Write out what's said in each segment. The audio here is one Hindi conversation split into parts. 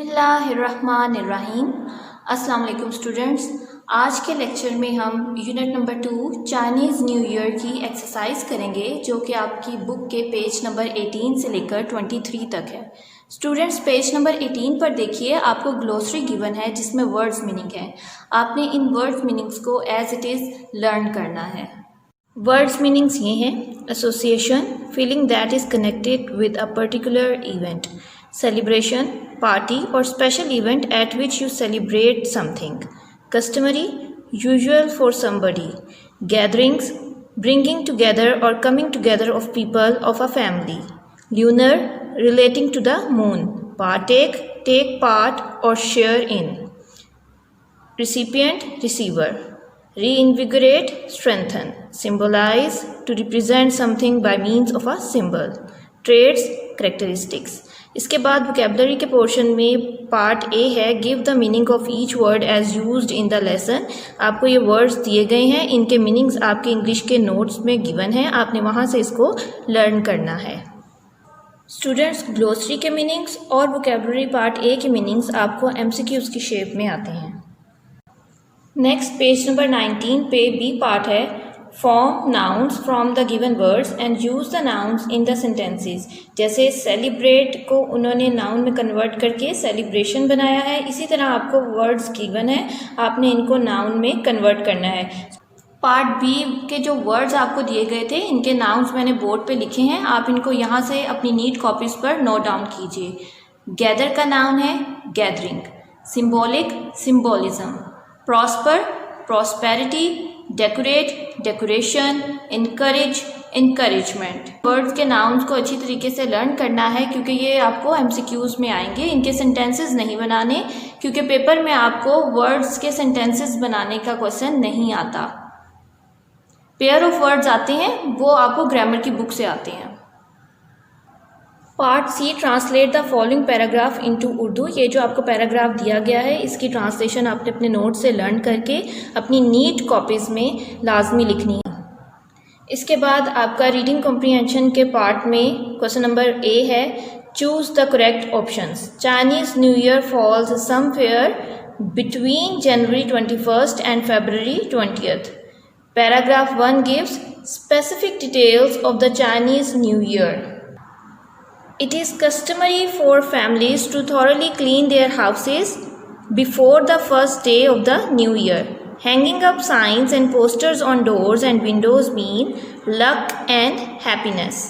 बिस्मिल्लाहिर्रहमानिर्रहीम। अस्सलाम वालेकुम स्टूडेंट्स। आज के लेक्चर में हम unit number 2 Chinese New year की एक्सरसाइज करेंगे, जो कि आपकी बुक के पेज नंबर 18 से लेकर 23 तक है। स्टूडेंट्स, पेज नंबर 18 पर देखिए, आपको ग्लोसरी गिवन है जिसमें वर्ड्स मीनिंग है। आपने इन वर्ड्स मीनिंग्स को एज इट इज़ लर्न करना है। वर्ड्स मीनिंग्स ये हैं: association, feeling that is connected with a particular event; celebration, party or special event at which you celebrate something; customary, usual for somebody; gatherings, bringing together or coming together of people of a family; lunar, relating to the moon; partake, take part or share in; recipient, receiver; reinvigorate, strengthen; symbolize, to represent something by means of a symbol; traits, characteristics। इसके बाद वोकैबुलरी के पोर्शन में पार्ट ए है, give the meaning of each word as used in the lesson. आपको ये वर्ड्स दिए गए हैं, इनके मीनिंग्स आपके इंग्लिश के नोट्स में गिवन है, आपने वहाँ से इसको लर्न करना है। स्टूडेंट्स, ग्लोसरी के मीनिंग्स और वोकैबुलरी पार्ट ए के मीनिंग्स आपको एमसीक्यूज की शेप में आते हैं। नेक्स्ट, पेज नंबर 19 पे बी पार्ट है, form nouns from the given words and use the nouns in the sentences. जैसे सेलिब्रेट को उन्होंने नाउन में कन्वर्ट करके सेलिब्रेशन बनाया है, इसी तरह आपको वर्ड्स गिवन है, आपने इनको नाउन में कन्वर्ट करना है। पार्ट बी के जो वर्ड्स आपको दिए गए थे, इनके नाउन्स मैंने बोर्ड पे लिखे हैं, आप इनको यहाँ से अपनी नीट कॉपीज पर नोट डाउन कीजिए। गैदर का नाउन है gathering; symbolic, symbolism; prosper, prosperity; decorate, decoration; encourage, encouragement. Words के नाउन्स को अच्छी तरीके से लर्न करना है, क्योंकि ये आपको एमसीक्यूज में आएंगे। इनके सेंटेंसेस नहीं बनाने, क्योंकि पेपर में आपको वर्ड्स के सेंटेंसेस बनाने का क्वेश्चन नहीं आता। पेयर ऑफ वर्ड्स आते हैं, वो आपको ग्रामर की बुक से आते हैं। Part C, translate the following paragraph into Urdu. ये जो आपको पैराग्राफ दिया गया है, इसकी ट्रांसलेशन आपने अपने नोट से लर्न करके अपनी नीट कॉपीज़ में लाजमी लिखनी है। इसके बाद आपका रीडिंग कॉम्प्रीहेंशन के पार्ट में क्वेश्चन नंबर ए है, choose the correct options. Chinese New Year falls somewhere between January 21 and February 20th। Paragraph 1 gives specific details of the Chinese New Year. It is customary for families to thoroughly clean their houses before the first day of the new year. Hanging up signs and posters on doors and windows mean luck and happiness.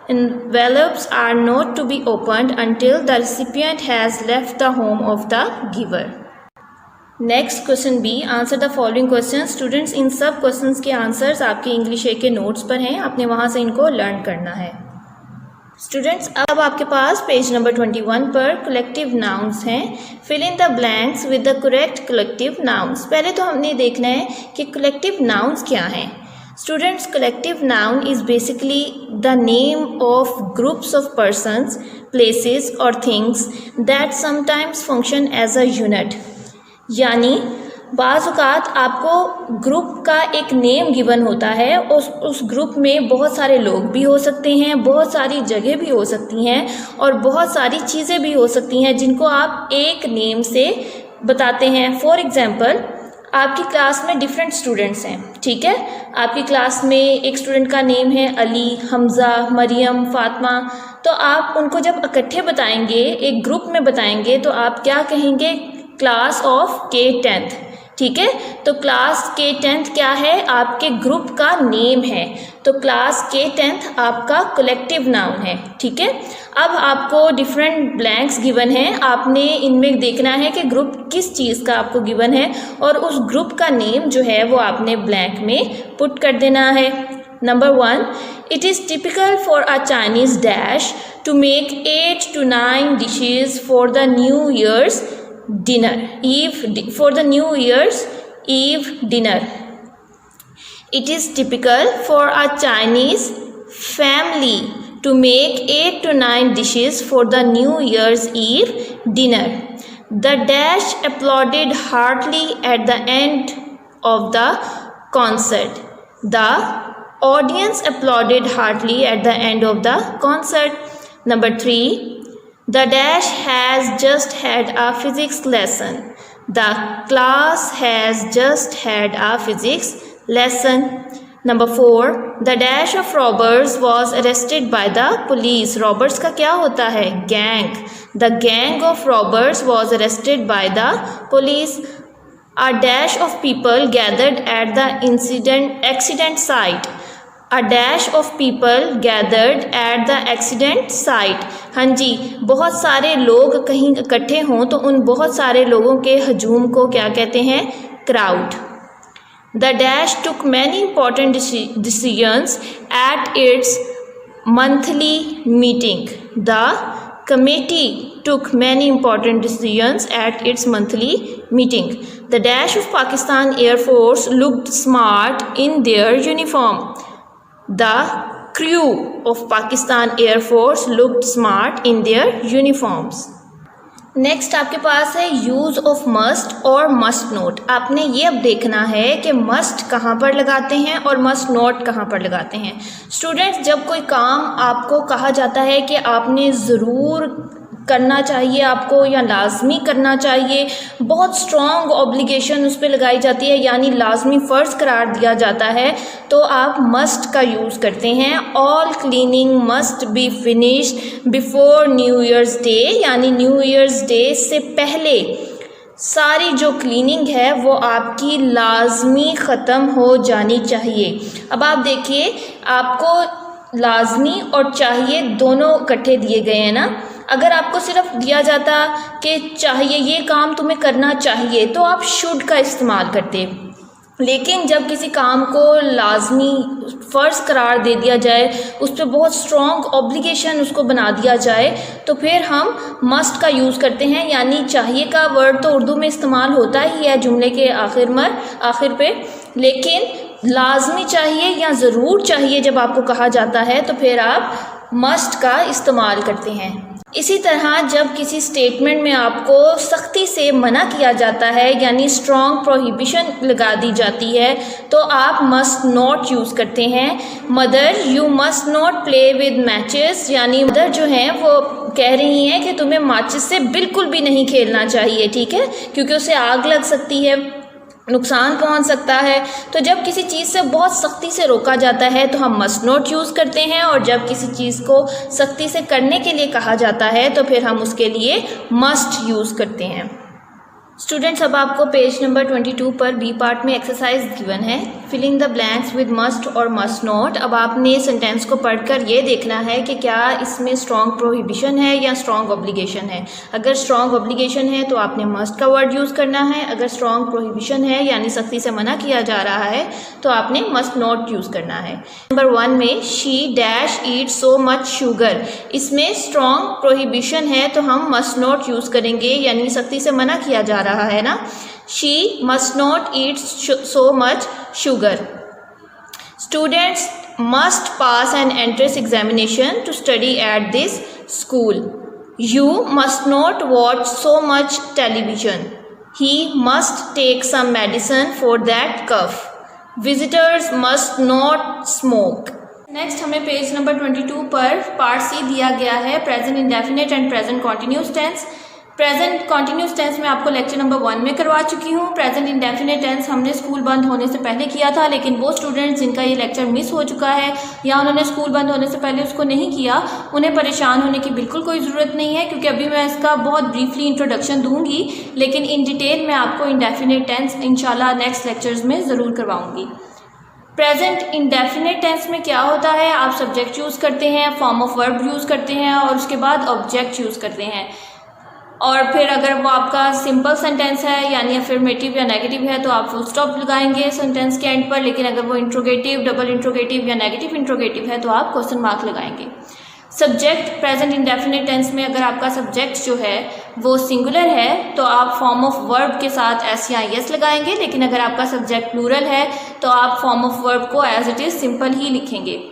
Envelopes are not to be opened until the recipient has left the home of the giver. Next question B, answer the following question. Students, इन सब क्वेश्चंस के आंसर्स आपके इंग्लिश ए के नोट्स पर हैं, आपने वहाँ से इनको लर्न करना है। स्टूडेंट्स, अब आपके पास पेज नंबर 21 पर कलेक्टिव नाउन्स हैं। Fill in the blanks with the correct collective nouns. पहले तो हमने देखना है कि कलेक्टिव नाउन्स क्या हैं। Students, collective noun is basically the name of groups of persons, places और things that sometimes function as a unit. यानी बाज़ औक़ात आपको ग्रुप का एक नेम गिवन होता है, उस ग्रुप में बहुत सारे लोग भी हो सकते हैं, बहुत सारी जगह भी हो सकती हैं और बहुत सारी चीज़ें भी हो सकती हैं, जिनको आप एक नेम से बताते हैं। फॉर एग्ज़ाम्पल, आपकी क्लास में डिफरेंट स्टूडेंट्स हैं, ठीक है। आपकी क्लास में एक स्टूडेंट का नेम है अली, हमज़ा, मरियम, फातिमा। तो आप उनको जब इकट्ठे बताएंगे, एक ग्रुप में बताएंगे, तो आप क्या कहेंगे? क्लास ऑफ K10th, ठीक है। तो क्लास K10th क्या है? आपके ग्रुप का नेम है। तो क्लास K10th आपका कलेक्टिव नाउन है, ठीक है। अब आपको डिफरेंट ब्लैंक्स गिवन हैं, आपने इनमें देखना है कि ग्रुप किस चीज़ का आपको गिवन है, और उस ग्रुप का नेम जो है वो आपने ब्लैंक में पुट कर देना है। Number 1, it is typical for a Chinese dash to make 8 to 9 dishes for the New Year's dinner eve, for the new year's eve dinner. It is typical for a Chinese family to make 8 to 9 dishes for the new year's eve dinner. The dash applauded heartily at the end of the concert. The audience applauded heartily at the end of the concert. Number 3, The dash has just had a physics lesson. The class has just had a physics lesson. Number 4, the dash of robbers was arrested by the police. Robbers का क्या होता है? Gang. The gang of robbers was arrested by the police. A dash of people gathered at the accident site. A dash of people gathered at the accident site. हाँ जी, बहुत सारे लोग कहीं इकट्ठे हों तो उन बहुत सारे लोगों के हजूम को क्या कहते हैं? Crowd. The dash took many important decisions at its monthly meeting. The committee took many important decisions at its monthly meeting. The dash of Pakistan Air Force looked smart in their uniform. The crew of Pakistan Air Force looked smart in their uniforms. Next आपके पास है यूज़ ऑफ मस्ट और मस्ट नोट. आपने ये अब देखना है कि मस्ट कहाँ पर लगाते हैं और मस्ट नोट कहाँ पर लगाते हैं. स्टूडेंट्स, जब कोई काम आपको कहा जाता है कि आपने ज़रूर करना चाहिए आपको या लाजमी करना चाहिए, बहुत स्ट्रॉन्ग ऑब्लिगेशन उस पर लगाई जाती है, यानी लाजमी फ़र्ज़ करार दिया जाता है, तो आप मस्ट का यूज़ करते हैं. All cleaning must be finished before new years day, यानी न्यू ईयर्स डे से पहले सारी जो क्लीनिंग है वो आपकी लाजमी ख़त्म हो जानी चाहिए. अब आप देखिए, आपको लाजमी और चाहिए दोनों इकट्ठे दिए गए हैं ना. अगर आपको सिर्फ दिया जाता कि चाहिए, ये काम तुम्हें करना चाहिए, तो आप शुड का इस्तेमाल करते. लेकिन जब किसी काम को लाजमी फ़र्ज़ करार दे दिया जाए, उस पर बहुत स्ट्रॉन्ग ऑब्लिगेशन उसको बना दिया जाए, तो फिर हम मस्ट का यूज़ करते हैं. यानी चाहिए का वर्ड तो उर्दू में इस्तेमाल होता ही है जुमले के आखिर पे, लेकिन लाजमी चाहिए या ज़रूर चाहिए जब आपको कहा जाता है तो फिर आप मस्ट का इस्तेमाल करते हैं. इसी तरह जब किसी स्टेटमेंट में आपको सख्ती से मना किया जाता है, यानी स्ट्रॉन्ग प्रोहिबिशन लगा दी जाती है, तो आप मस्ट नॉट यूज़ करते हैं. Mother, you must not play with matches, यानी मदर जो हैं वो कह रही हैं कि तुम्हें माचिस से बिल्कुल भी नहीं खेलना चाहिए, ठीक है, क्योंकि उसे आग लग सकती है, नुकसान पहुंच सकता है. तो जब किसी चीज़ से बहुत सख्ती से रोका जाता है तो हम मस्ट नॉट यूज़ करते हैं, और जब किसी चीज़ को सख्ती से करने के लिए कहा जाता है तो फिर हम उसके लिए मस्ट यूज़ करते हैं. स्टूडेंट्स, अब आपको पेज नंबर 22 पर बी पार्ट में एक्सरसाइज गिवन है, filling the blanks with must और मस्ट नॉट. अब आपने सेंटेंस को पढ़कर ये देखना है कि क्या इसमें स्ट्रॉन्ग प्रोहिबिशन है या स्ट्रॉन्ग ऑब्लिगेशन है. अगर स्ट्रॉन्ग ऑब्लिगेशन है तो आपने मस्ट का वर्ड यूज़ करना है. अगर स्ट्रॉन्ग प्रोहिबिशन है यानी सख्ती से मना किया जा रहा है तो आपने मस्ट नॉट यूज़ करना है. नंबर 1 में she dash eat so much sugar, इसमें स्ट्रॉन्ग प्रोहिबिशन है तो हम मस्ट नॉट यूज़ करेंगे, यानी सख्ती से मना किया जा रहा है ना. She must not eat so much sugar. Students must pass an entrance examination to study at this school. You must not watch so much television. He must take some medicine for that cough. Visitors must not smoke. Next हमें पेज नंबर 22 पर पार्ट सी दिया गया है, present indefinite and present continuous tense. Present continuous tense में आपको लेक्चर नंबर 1 में करवा चुकी हूँ. प्रेजेंट इंडेफिनिट टेंस हमने स्कूल बंद होने से पहले किया था, लेकिन वो स्टूडेंट्स जिनका ये लेक्चर मिस हो चुका है या उन्होंने स्कूल बंद होने से पहले उसको नहीं किया, उन्हें परेशान होने की बिल्कुल कोई ज़रूरत नहीं है, क्योंकि अभी मैं इसका बहुत ब्रीफली इंट्रोडक्शन दूंगी, लेकिन इन डिटेल मैं आपको इंडेफिनिट टेंस इंशाल्लाह नेक्स्ट लेक्चर्स में ज़रूर करवाऊँगी. प्रेजेंट इंडेफिनिट टेंस में क्या होता है, आप सब्जेक्ट यूज़ करते हैं, फॉर्म ऑफ वर्ब यूज़ करते हैं और उसके बाद ऑब्जेक्ट यूज़ करते हैं. और फिर अगर वो आपका सिंपल सेंटेंस है यानी अफर्मेटिव या नेगेटिव है तो आप फुल स्टॉप लगाएंगे सेंटेंस के एंड पर, लेकिन अगर वो इंट्रोगेटिव, डबल इंट्रोगेटिव या नेगेटिव इंट्रोगेटिव है तो आप क्वेश्चन मार्क लगाएंगे. सब्जेक्ट प्रेजेंट इंडेफिनिट टेंस में अगर आपका सब्जेक्ट जो है वो सिंगुलर है तो आप फॉर्म ऑफ वर्ब के साथ एस या एस लगाएंगे, लेकिन अगर आपका सब्जेक्ट प्लूरल है तो आप फॉर्म ऑफ वर्ब को एज इट इज़ सिंपल ही लिखेंगे.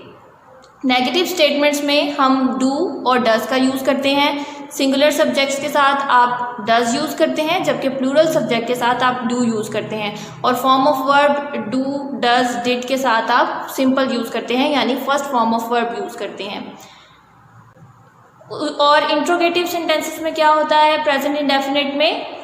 नेगेटिव स्टेटमेंट्स में हम डू और डज का यूज़ करते हैं. सिंगुलर सब्जेक्ट्स के साथ आप डज यूज़ करते हैं, जबकि प्लूरल सब्जेक्ट के साथ आप डू यूज़ करते हैं. और form of verb do, does, did के साथ आप सिंपल यूज़ करते हैं, यानी first form of verb use करते हैं. और इंट्रोगेटिव सेंटेंसेस में क्या होता है, प्रेजेंट इंडेफिनिट में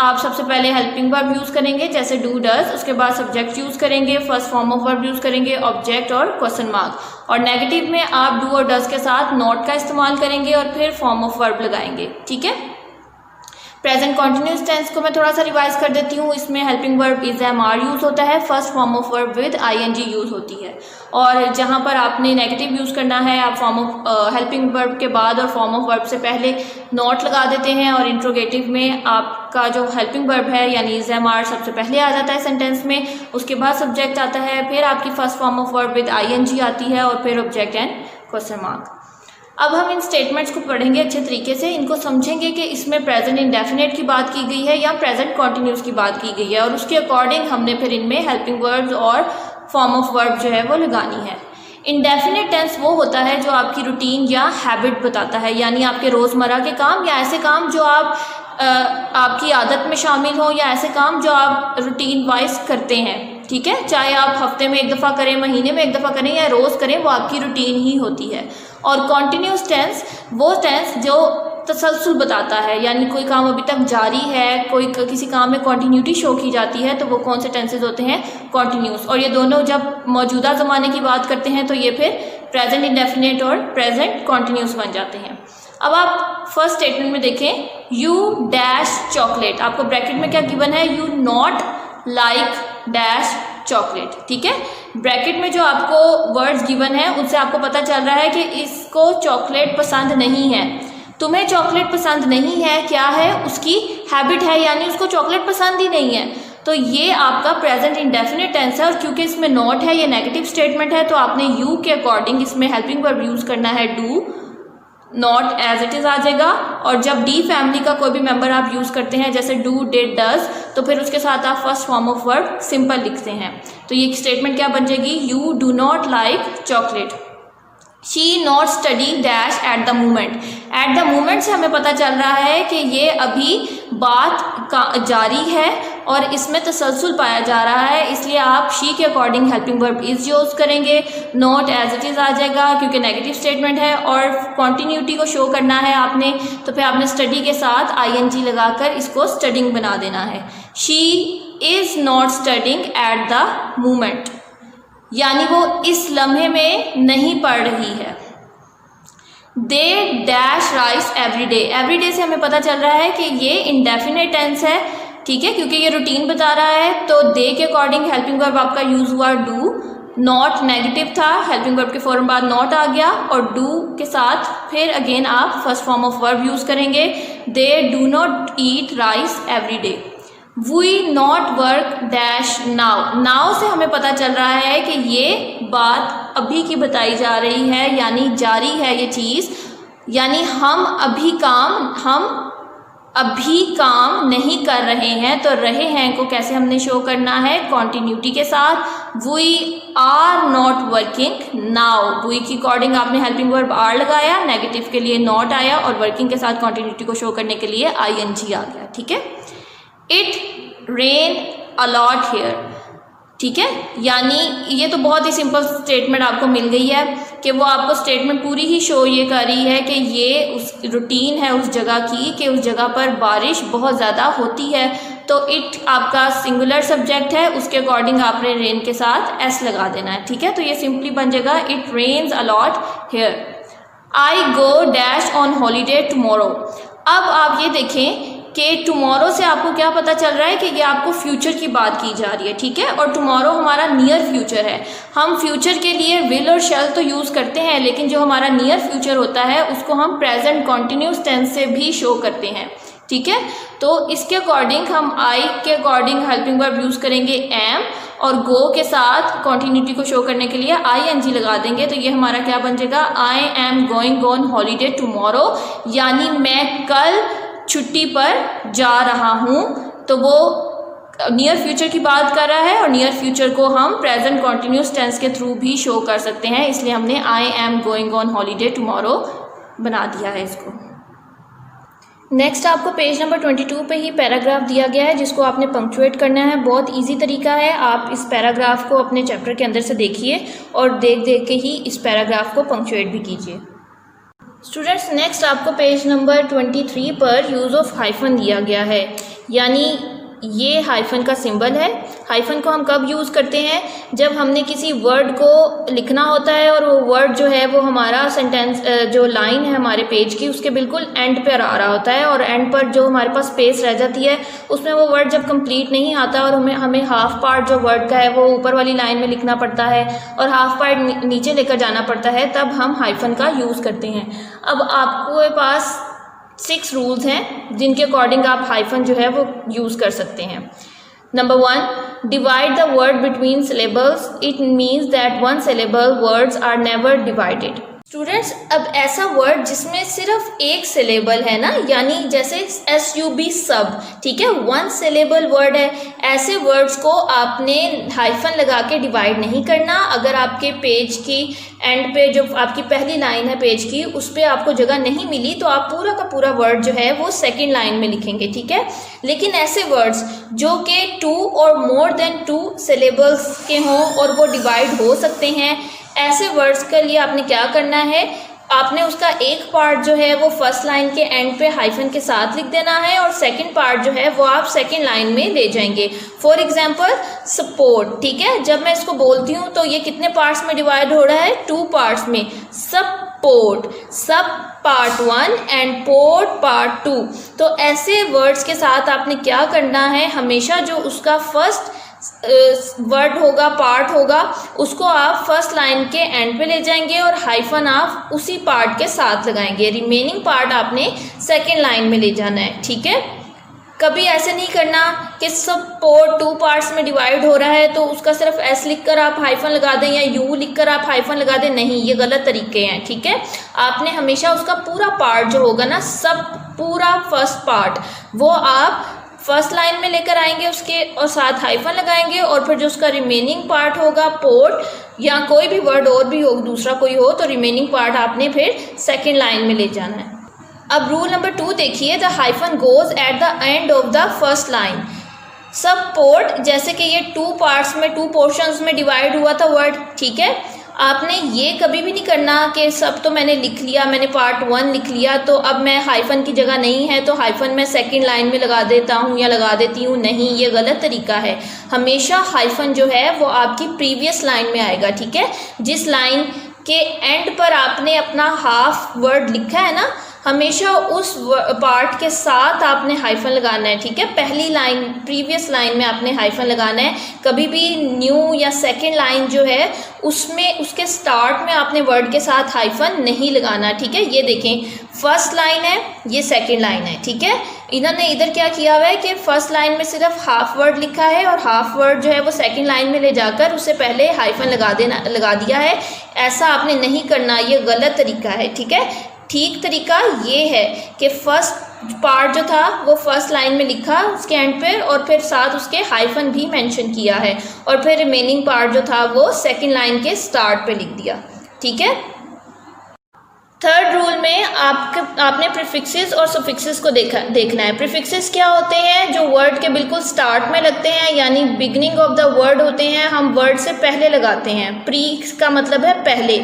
आप सबसे पहले हेल्पिंग वर्ब यूज़ करेंगे जैसे डू डज, उसके बाद सब्जेक्ट यूज़ करेंगे, first form of verb use करेंगे, ऑब्जेक्ट और क्वेश्चन मार्क, और नेगेटिव में आप डू और डज के साथ नॉट का इस्तेमाल करेंगे और फिर फॉर्म ऑफ वर्ब लगाएंगे। ठीक है। प्रेजेंट कॉन्टिन्यूस टेंस को मैं थोड़ा सा रिवाइज कर देती हूँ। इसमें helping verb is am are use होता है, first form of verb with ING use होती है, और जहाँ पर आपने नेगेटिव यूज़ करना है आप फॉर्म ऑफ हेल्पिंग वर्ब के बाद और फॉर्म ऑफ वर्ब से पहले नॉट लगा देते हैं, और इंट्रोगेटिव में आपका जो हेल्पिंग वर्ब है यानी इज एम आर सबसे पहले आ जाता है सेंटेंस में, उसके बाद सब्जेक्ट आता है, फिर आपकी first form of verb with ING आती है और फिर ऑब्जेक्ट एंड क्वेश्चन मार्क। अब हम इन स्टेटमेंट्स को पढ़ेंगे अच्छे तरीके से, इनको समझेंगे कि इसमें प्रेजेंट इंडेफिनिट की बात की गई है या प्रेजेंट कॉन्टिन्यूस की बात की गई है, और उसके अकॉर्डिंग हमने फिर इनमें हेल्पिंग वर्ब्स और फॉर्म ऑफ वर्ब जो है वो लगानी है। इंडेफिनिट टेंस वो होता है जो आपकी रूटीन या हैबिट बताता है, यानी आपके रोज़मर्रा के काम या ऐसे काम जो आपकी आदत में शामिल हो, या ऐसे काम जो आप रूटीन वाइज करते हैं। ठीक है, चाहे आप हफ्ते में एक दफ़ा करें, महीने में एक दफ़ा करें या रोज़ करें, वो आपकी रूटीन ही होती है। और कॉन्टिन्यूस टेंस वो टेंस जो तसलसल बताता है, यानी कोई काम अभी तक जारी है, कोई किसी काम में कॉन्टिन्यूटी शो की जाती है, तो वो कौन से टेंसेज होते हैं, कॉन्टिन्यूस। और ये दोनों जब मौजूदा ज़माने की बात करते हैं तो ये फिर प्रेजेंट इंडेफिनिट और प्रेजेंट कॉन्टिन्यूस बन जाते हैं। अब आप फर्स्ट स्टेटमेंट में देखें, यू डैश चॉकलेट, आपको ब्रैकेट में क्या गिवन है, you not like dash chocolate. ठीक है, ब्रैकेट में जो आपको वर्ड्स गिवन है उनसे आपको पता चल रहा है कि इसको चॉकलेट पसंद नहीं है। तुम्हें चॉकलेट पसंद नहीं है, क्या है, उसकी हैबिट है, यानी उसको चॉकलेट पसंद ही नहीं है। तो ये आपका प्रेजेंट इंडेफिनिट टेंस है, और क्योंकि इसमें नॉट है, ये नेगेटिव स्टेटमेंट है, तो आपने यू के अकॉर्डिंग इसमें हेल्पिंग वर्ब यूज़ करना है do, not as it is आ जाएगा। और जब डी फैमिली का कोई भी मेंबर आप यूज़ करते हैं जैसे डू डिड डज, तो फिर उसके साथ आप first form of verb simple लिखते हैं। तो ये स्टेटमेंट क्या बन जाएगी, you do not like chocolate, she not study dash at the moment. At the moment से हमें पता चल रहा है कि ये अभी बात जारी है और इसमें तसलसल पाया जा रहा है, इसलिए आप शी के according helping verb is use करेंगे, नॉट एज इट इज़ आ जाएगा क्योंकि नेगेटिव स्टेटमेंट है, और कॉन्टिन्यूटी को शो करना है आपने, तो फिर आपने स्टडी के साथ आईएनजी लगाकर इसको स्टडिंग बना देना है। She is not studying at the moment, यानी वो इस लम्हे में नहीं पढ़ रही है। They dash rice everyday, everyday से हमें पता चल रहा है कि ये इंडेफिनिट टेंस है। ठीक है, क्योंकि ये रूटीन बता रहा है, तो दे के अकॉर्डिंग हेल्पिंग वर्ब आपका यूज हुआ डू, नॉट नेगेटिव था, हेल्पिंग वर्ब के फौरन बाद नॉट आ गया, और डू के साथ फिर अगेन आप first form of verb use करेंगे, they do not eat rice every day. We not work dash now, now से हमें पता चल रहा है कि ये बात अभी की बताई जा रही है, यानी जारी है ये चीज़, यानी हम अभी काम नहीं कर रहे हैं। तो रहे हैं को कैसे हमने शो करना है, कॉन्टिन्यूटी के साथ। We are not working now, we की अकॉर्डिंग आपने हेल्पिंग वर्ब आर लगाया, नेगेटिव के लिए नॉट आया, और वर्किंग के साथ कॉन्टिन्यूटी को शो करने के लिए आईएनजी आ गया। ठीक है, इट रेन अलॉट हेयर। ठीक है, यानी ये तो बहुत ही सिंपल स्टेटमेंट आपको मिल गई है कि वो आपको स्टेटमेंट पूरी ही शो ये कर रही है कि ये उस रूटीन है उस जगह की कि उस जगह पर बारिश बहुत ज़्यादा होती है। तो इट आपका सिंगुलर सब्जेक्ट है, उसके अकॉर्डिंग आपने रेन के साथ एस लगा देना है। ठीक है, तो ये सिंपली बन जाएगा it rains a lot here. I go dash on holiday tomorrow. अब आप ये देखें कि टुमारो से आपको क्या पता चल रहा है कि ये आपको फ्यूचर की बात की जा रही है। ठीक है, और टुमारो हमारा नियर फ्यूचर है। हम फ्यूचर के लिए विल और शैल तो यूज़ करते हैं, लेकिन जो हमारा नियर फ्यूचर होता है उसको हम प्रेजेंट कॉन्टिन्यूस टेंस से भी शो करते हैं। ठीक है, तो इसके अकॉर्डिंग हम आई के अकॉर्डिंग हेल्पिंग वर्ब यूज़ करेंगे एम, और गो के साथ कॉन्टिन्यूटी को शो करने के लिए आईएनजी लगा देंगे। तो ये हमारा क्या बन जाएगा, I am going on holiday tomorrow, यानी मैं कल छुट्टी पर जा रहा हूँ। तो वो नियर फ्यूचर की बात कर रहा है, और नियर फ्यूचर को हम प्रेजेंट कॉन्टिन्यूस टेंस के थ्रू भी शो कर सकते हैं, इसलिए हमने I am going on holiday tomorrow बना दिया है इसको। नेक्स्ट आपको पेज नंबर 22 पे ही पैराग्राफ दिया गया है जिसको आपने पंक्चुएट करना है। बहुत इजी तरीका है, आप इस पैराग्राफ को अपने चैप्टर के अंदर से देखिए और देख देख के ही इस पैराग्राफ को पंक्चुएट भी कीजिए। स्टूडेंट्स नेक्स्ट आपको पेज नंबर 23 पर यूज़ ऑफ हाइफन दिया गया है, यानी ये हाइफन का सिंबल है। हाइफन को हम कब यूज़ करते हैं? जब हमने किसी वर्ड को लिखना होता है और वो वर्ड जो है वो हमारा सेंटेंस जो लाइन है हमारे पेज की उसके बिल्कुल एंड पर आ रहा होता है, और एंड पर जो हमारे पास स्पेस रह जाती है उसमें वो वर्ड जब कंप्लीट नहीं आता और हमें हाफ पार्ट जो वर्ड का है वो ऊपर वाली लाइन में लिखना पड़ता है और हाफ पार्ट नीचे लेकर जाना पड़ता है, तब हम हाइफन का यूज़ करते हैं। अब आपके पास 6 रूल्स हैं जिनके अकॉर्डिंग आप हाइफन जो है वो यूज़ कर सकते हैं। Number 1, divide the word between syllables, it means that one syllable words are never divided. Students, अब ऐसा वर्ड जिसमें सिर्फ एक सिलेबल है ना, यानी जैसे SUB सब, ठीक है, 1 सिलेबल वर्ड है, ऐसे वर्ड्स को आपने हाइफन लगा के डिवाइड नहीं करना। अगर आपके पेज की एंड पे जो आपकी पहली लाइन है पेज की उस पर आपको जगह नहीं मिली तो आप पूरा का पूरा वर्ड जो है वो सेकेंड लाइन में लिखेंगे, ठीक है। लेकिन ऐसे वर्ड्स जो कि 2 और मोर देन 2 सिलेबल्स के हों और वो डिवाइड हो सकते हैं, ऐसे वर्ड्स के लिए आपने क्या करना है, आपने उसका एक पार्ट जो है वो फर्स्ट लाइन के एंड पे हाइफन के साथ लिख देना है और सेकंड पार्ट जो है वो आप सेकंड लाइन में ले जाएंगे। फॉर एग्जांपल सपोर्ट, ठीक है, जब मैं इसको बोलती हूँ तो ये कितने पार्ट्स में डिवाइड हो रहा है? 2 पार्ट्स में। सपोर्ट, सब पार्ट 1 एंड पोर्ट पार्ट 2। तो ऐसे वर्ड्स के साथ आपने क्या करना है, हमेशा जो उसका फर्स्ट वर्ड होगा, पार्ट होगा, उसको आप फर्स्ट लाइन के एंड पे ले जाएंगे और हाइफन आप उसी पार्ट के साथ लगाएंगे। रिमेनिंग पार्ट आपने सेकेंड लाइन में ले जाना है, ठीक है। कभी ऐसे नहीं करना कि सपोर्ट 2 पार्ट्स में डिवाइड हो रहा है तो उसका सिर्फ S लिखकर आप हाइफन लगा दें या U लिखकर आप हाइफन लगा दें, नहीं, ये गलत तरीके हैं, ठीक है। आपने हमेशा उसका पूरा पार्ट जो होगा ना, सब पूरा फर्स्ट पार्ट, वो आप फर्स्ट लाइन में लेकर आएंगे उसके और साथ हाइफन लगाएंगे और फिर जो उसका रिमेनिंग पार्ट होगा, पोर्ट या कोई भी वर्ड और भी हो, दूसरा कोई हो, तो रिमेनिंग पार्ट आपने फिर सेकेंड लाइन में ले जाना है। अब रूल नंबर 2 देखिए, the hyphen goes at the end of the first line. Support, जैसे कि ये 2 पार्ट्स में 2 पोर्शंस में डिवाइड हुआ था वर्ड, ठीक है, आपने ये कभी भी नहीं करना कि सब तो मैंने लिख लिया, मैंने पार्ट 1 लिख लिया तो अब मैं हाइफन की जगह नहीं है तो हाइफन मैं सेकंड लाइन में लगा देता हूँ या लगा देती हूँ, नहीं, ये गलत तरीका है। हमेशा हाइफन जो है वो आपकी प्रीवियस लाइन में आएगा, ठीक है। जिस लाइन के एंड पर आपने अपना हाफ वर्ड लिखा है ना, हमेशा उस पार्ट के साथ आपने हाइफन लगाना है, ठीक है। पहली लाइन, प्रीवियस लाइन में आपने हाइफन लगाना है। कभी भी न्यू या सेकंड लाइन जो है उसमें उसके स्टार्ट में आपने वर्ड के साथ हाइफन नहीं लगाना, ठीक है। ये देखें, फर्स्ट लाइन है, ये सेकंड लाइन है, ठीक है। इन्होंने इधर क्या किया हुआ है कि फर्स्ट लाइन में सिर्फ हाफ वर्ड लिखा है और हाफ वर्ड जो है वो सेकंड लाइन में ले जाकर उससे पहले हाइफन लगा दिया है। ऐसा आपने नहीं करना, ये गलत तरीका है, ठीक है। ठीक तरीका ये है कि फर्स्ट पार्ट जो था वो फर्स्ट लाइन में लिखा उसके एंड पे और फिर साथ उसके हाइफन भी मेंशन किया है और फिर रिमेनिंग पार्ट जो था वो सेकंड लाइन के स्टार्ट पे लिख दिया, ठीक है। थर्ड रूल में आपने प्रीफिक्सेस और सफिक्सेस को देखना है। प्रीफिक्सेस क्या होते हैं? जो वर्ड के बिल्कुल स्टार्ट में लगते हैं, यानी बिगनिंग ऑफ द वर्ड होते हैं, हम वर्ड से पहले लगाते हैं। प्री का मतलब है पहले,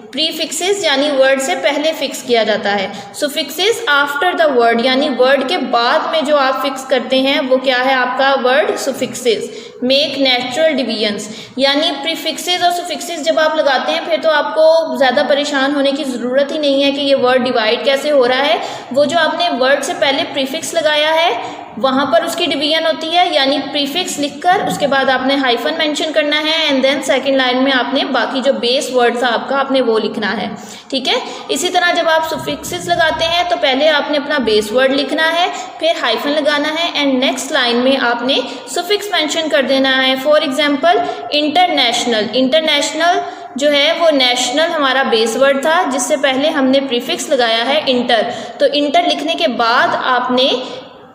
प्रीफिक्सेस यानी वर्ड से पहले फिक्स किया जाता है। सुफिक्सेस आफ्टर द वर्ड, यानी वर्ड के बाद में जो आप फिक्स करते हैं वो क्या है आपका वर्ड सुफिक्सेस। मेक नेचुरल डिवीजन्स, यानी प्रीफिक्सेस और सुफिक्सेस जब आप लगाते हैं फिर तो आपको ज़्यादा परेशान होने की ज़रूरत ही नहीं है कि ये वर्ड डिवाइड कैसे हो रहा है। वो जो आपने वर्ड से पहले प्रीफिक्स लगाया है वहाँ पर उसकी डिवीजन होती है, यानी प्रीफिक्स लिखकर उसके बाद आपने हाइफन मेंशन करना है एंड देन सेकंड लाइन में आपने बाकी जो बेस वर्ड था आपका आपने वो लिखना है, ठीक है। इसी तरह जब आप सुफिक्सेस लगाते हैं तो पहले आपने अपना बेस वर्ड लिखना है, फिर हाइफन लगाना है एंड नेक्स्ट लाइन में आपने सुफिक्स मेंशन कर देना है। फॉर एग्जाम्पल इंटरनेशनल, इंटरनेशनल जो है वो नेशनल हमारा बेस वर्ड था जिससे पहले हमने प्रीफिक्स लगाया है इंटर, तो इंटर लिखने के बाद आपने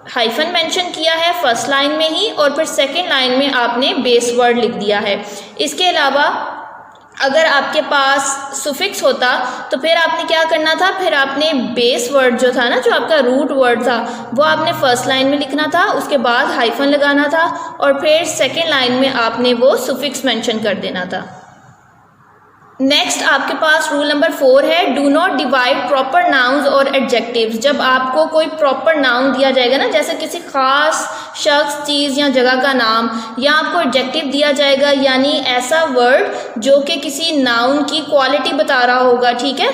हाइफन मेंशन किया है फर्स्ट लाइन में ही और फिर सेकंड लाइन में आपने बेस वर्ड लिख दिया है। इसके अलावा अगर आपके पास सुफिक्स होता तो फिर आपने क्या करना था, फिर आपने बेस वर्ड जो था ना, जो आपका रूट वर्ड था, वो आपने फर्स्ट लाइन में लिखना था, उसके बाद हाइफन लगाना था और फिर सेकंड लाइन में आपने वो सुफिक्स मेंशन कर देना था। नेक्स्ट आपके पास रूल नंबर 4 है, do not divide proper nouns और एडजेक्टिव्स। जब आपको कोई प्रॉपर नाउन दिया जाएगा ना, जैसे किसी खास शख्स, चीज़ या जगह का नाम, या आपको एडजेक्टिव दिया जाएगा यानी ऐसा वर्ड जो कि किसी नाउन की क्वालिटी बता रहा होगा, ठीक है,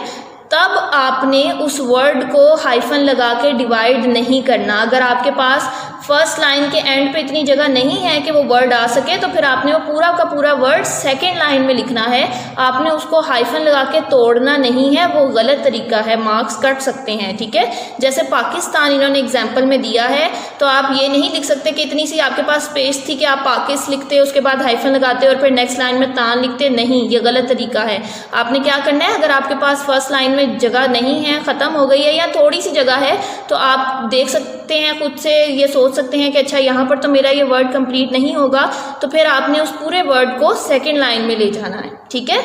तब आपने उस वर्ड को हाइफन लगा के डिवाइड नहीं करना। अगर आपके पास फर्स्ट लाइन के एंड पे इतनी जगह नहीं है कि वो वर्ड आ सके, तो फिर आपने वो पूरा का पूरा वर्ड सेकेंड लाइन में लिखना है। आपने उसको हाइफन लगा के तोड़ना नहीं है, वो गलत तरीका है, मार्क्स कट सकते हैं, ठीक है। जैसे पाकिस्तान इन्होंने एग्जाम्पल में दिया है, तो आप ये नहीं लिख सकते कि इतनी सी आपके पास स्पेस थी कि आप पाकिस लिखते, उसके बाद हाइफन लगाते और फिर नेक्स्ट लाइन में तान लिखते। नहीं, ये गलत तरीका है। आपने क्या करना है, अगर आपके पास फर्स्ट लाइन में जगह नहीं है, ख़त्म हो गई है या थोड़ी सी जगह है, तो आप देख सकते हैं, खुद से ये सोच सकते हैं कि अच्छा यहाँ पर तो मेरा ये वर्ड कंप्लीट नहीं होगा, तो फिर आपने उस पूरे वर्ड को सेकंड लाइन में ले जाना है, ठीक है।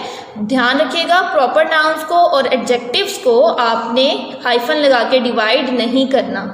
ध्यान रखिएगा, प्रॉपर नाउन्स को और एडजेक्टिव्स को आपने हाइफन लगा के डिवाइड नहीं करना।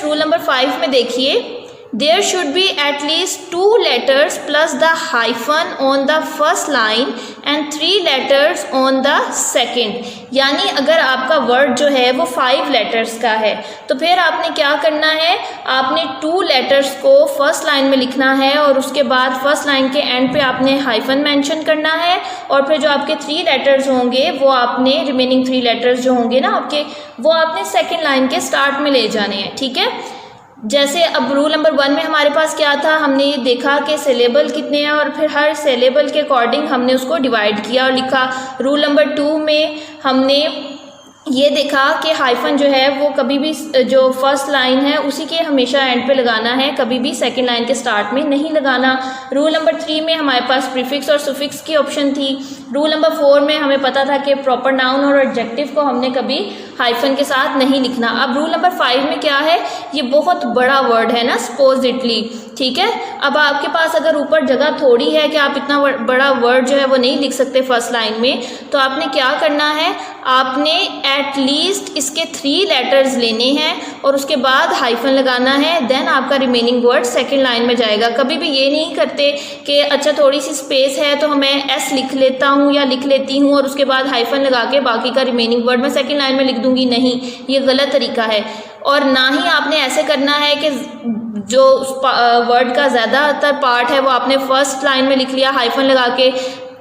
रूल नंबर 5 में देखिए, there should be at least 2 letters plus the hyphen on the first line and 3 letters on the second। यानी अगर आपका वर्ड जो है वो 5 लेटर्स का है, तो फिर आपने क्या करना है, आपने 2 लेटर्स को फर्स्ट लाइन में लिखना है और उसके बाद फर्स्ट लाइन के एंड पे आपने हाइफन मेंशन करना है, और फिर जो आपके 3 लेटर्स होंगे वो आपने रिमेनिंग 3 लेटर्स जो होंगे ना आपके, वो आपने सेकेंड लाइन के स्टार्ट में ले जाने हैं, ठीक है। जैसे अब रूल नंबर 1 में हमारे पास क्या था, हमने ये देखा कि सिलेबल कितने हैं और फिर हर सिलेबल के अकॉर्डिंग हमने उसको डिवाइड किया और लिखा। रूल नंबर 2 में हमने ये देखा कि हाइफन जो है वो कभी भी जो फर्स्ट लाइन है उसी के हमेशा एंड पे लगाना है, कभी भी सेकंड लाइन के स्टार्ट में नहीं लगाना। रूल नंबर 3 में हमारे पास प्रीफिक्स और सुफिक्स की ऑप्शन थी। रूल नंबर 4 में हमें पता था कि प्रॉपर नाउन और एडजेक्टिव को हमने कभी हाइफन के साथ नहीं लिखना। अब रूल नंबर 5 में क्या है, ये बहुत बड़ा वर्ड है ना, सपोजिटली, ठीक है। अब आपके पास अगर ऊपर जगह थोड़ी है कि आप इतना बड़ा वर्ड जो है वो नहीं लिख सकते फर्स्ट लाइन में, तो आपने क्या करना है, आपने एटलीस्ट इसके 3 लेटर्स लेने हैं और उसके बाद हाइफन लगाना है, देन आपका रिमेनिंग वर्ड सेकंड लाइन में जाएगा। कभी भी ये नहीं करते कि अच्छा थोड़ी सी स्पेस है तो मैं एस लिख लेता हूँ या लिख लेती हूँ और उसके बाद हाइफन लगा के बाकी का रिमेनिंग वर्ड मैं सेकंड लाइन में लिख दूंगी। नहीं, ये गलत तरीका है। और ना ही आपने ऐसे करना है कि जो वर्ड का ज़्यादातर पार्ट है वो आपने फर्स्ट लाइन में लिख लिया हाइफन लगा के,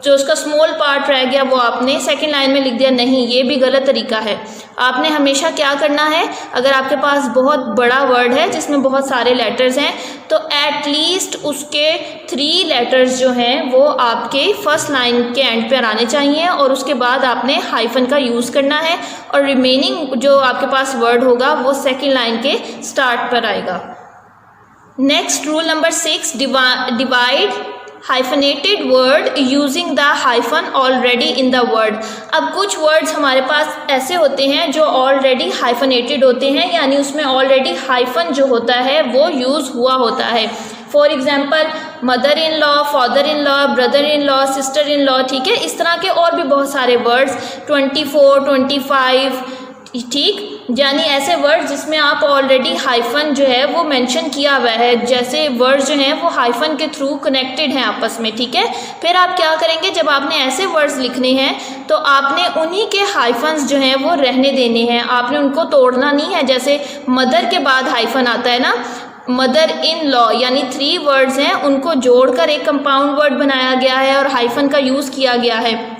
जो उसका स्मॉल पार्ट रह गया वो आपने सेकंड लाइन में लिख दिया। नहीं, ये भी गलत तरीका है। आपने हमेशा क्या करना है, अगर आपके पास बहुत बड़ा वर्ड है जिसमें बहुत सारे लेटर्स हैं, तो एटलीस्ट उसके 3 लेटर्स जो हैं वो आपके फर्स्ट लाइन के एंड पर आने चाहिए और उसके बाद आपने हाइफन का यूज़ करना है और रिमेनिंग जो आपके पास वर्ड होगा वो सेकेंड लाइन के स्टार्ट पर आएगा। Next rule number 6, divide hyphenated word using the hyphen already in the word. अब कुछ वर्ड्स हमारे पास ऐसे होते हैं जो ऑलरेडी हाइफनेटेड होते हैं, यानी उसमें ऑलरेडी हाइफन जो होता है वो यूज़ हुआ होता है। For example mother in law, father in law, brother in law, sister in law, ठीक है। इस तरह के और भी बहुत सारे वर्ड्स, 24, 25, ठीक, यानी ऐसे वर्ड जिसमें आप ऑलरेडी हाइफन जो है वो मेंशन किया हुआ है, जैसे वर्ड जो हैं वो हाइफन के थ्रू कनेक्टेड हैं आपस में, ठीक है। फिर आप क्या करेंगे, जब आपने ऐसे वर्ड्स लिखने हैं तो आपने उन्हीं के हाइफन्स जो हैं वो रहने देने हैं, आपने उनको तोड़ना नहीं है। जैसे मदर के बाद हाइफन आता है ना, मदर इन लॉ, यानी 3 वर्ड्स हैं उनको जोड़कर एक कंपाउंड वर्ड बनाया गया है और हाइफन का यूज़ किया गया है।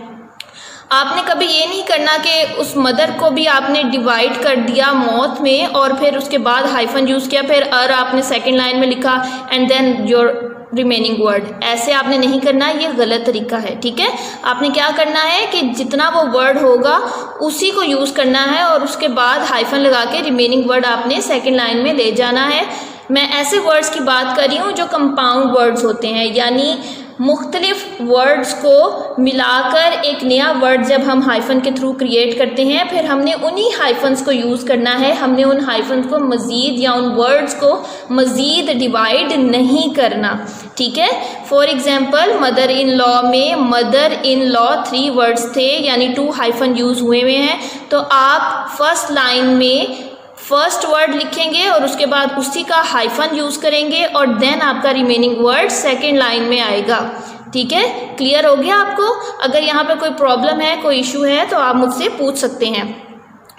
आपने कभी ये नहीं करना कि उस मदर को भी आपने डिवाइड कर दिया मौत में और फिर उसके बाद हाइफन यूज़ किया, फिर आपने सेकंड लाइन में लिखा and then your remaining word. ऐसे आपने नहीं करना, ये गलत तरीका है, ठीक है। आपने क्या करना है कि जितना वो वर्ड होगा उसी को यूज़ करना है और उसके बाद हाइफन लगा के रिमेनिंग वर्ड आपने सेकेंड लाइन में ले जाना है। मैं ऐसे वर्ड्स की बात कर रही हूँ जो कंपाउंड वर्ड्स होते हैं, यानी मुख्तलिफ वर्ड्स को मिलाकर एक नया वर्ड जब हम हाइफन के थ्रू क्रिएट करते हैं, फिर हमने उन्हीं हाइफन्स को यूज़ करना है। हमने उन हाइफन्स को मज़ीद या उन वर्ड्स को मज़ीद डिवाइड नहीं करना, ठीक है। For example mother in law में मदर इन लॉ 3 वर्ड्स थे, यानी 2 हाइफन यूज़ हुए हैं। तो आप फर्स्ट लाइन में फर्स्ट वर्ड लिखेंगे और उसके बाद उसी का हाइफन यूज़ करेंगे और देन आपका रिमेनिंग वर्ड सेकेंड लाइन में आएगा। ठीक है, क्लियर हो गया आपको? अगर यहाँ पे कोई प्रॉब्लम है, कोई इशू है तो आप मुझसे पूछ सकते हैं।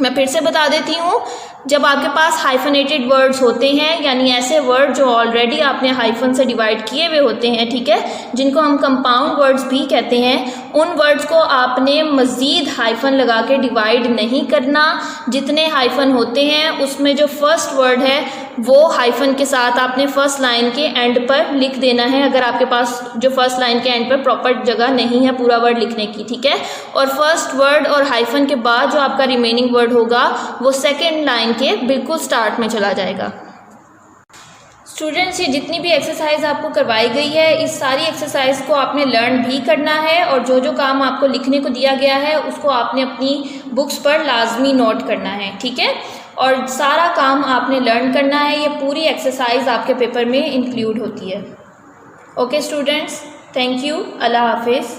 मैं फिर से बता देती हूँ, जब आपके पास हाइफनेटेड वर्ड्स होते हैं, यानी ऐसे वर्ड जो ऑलरेडी आपने हाइफन से डिवाइड किए हुए होते हैं, ठीक है, जिनको हम कंपाउंड वर्ड्स भी कहते हैं, उन वर्ड्स को आपने मज़ीद हाइफन लगा के डिवाइड नहीं करना। जितने हाइफन होते हैं उसमें जो फर्स्ट वर्ड है वो हाइफन के साथ आपने फर्स्ट लाइन के एंड पर लिख देना है, अगर आपके पास जो फर्स्ट लाइन के एंड पर प्रॉपर जगह नहीं है पूरा वर्ड लिखने की, ठीक है। और फर्स्ट वर्ड और हाइफन के बाद जो आपका रिमेनिंग वर्ड होगा वो सेकेंड लाइन के बिल्कुल स्टार्ट में चला जाएगा। स्टूडेंट्स, ये जितनी भी एक्सरसाइज आपको करवाई गई है, इस सारी एक्सरसाइज को आपने लर्न भी करना है और जो जो काम आपको लिखने को दिया गया है उसको आपने अपनी बुक्स पर लाजमी नोट करना है, ठीक है। और सारा काम आपने लर्न करना है, ये पूरी एक्सरसाइज आपके पेपर में इंक्लूड होती है। ओके स्टूडेंट्स, थैंक यू, अल्लाह हाफिज़।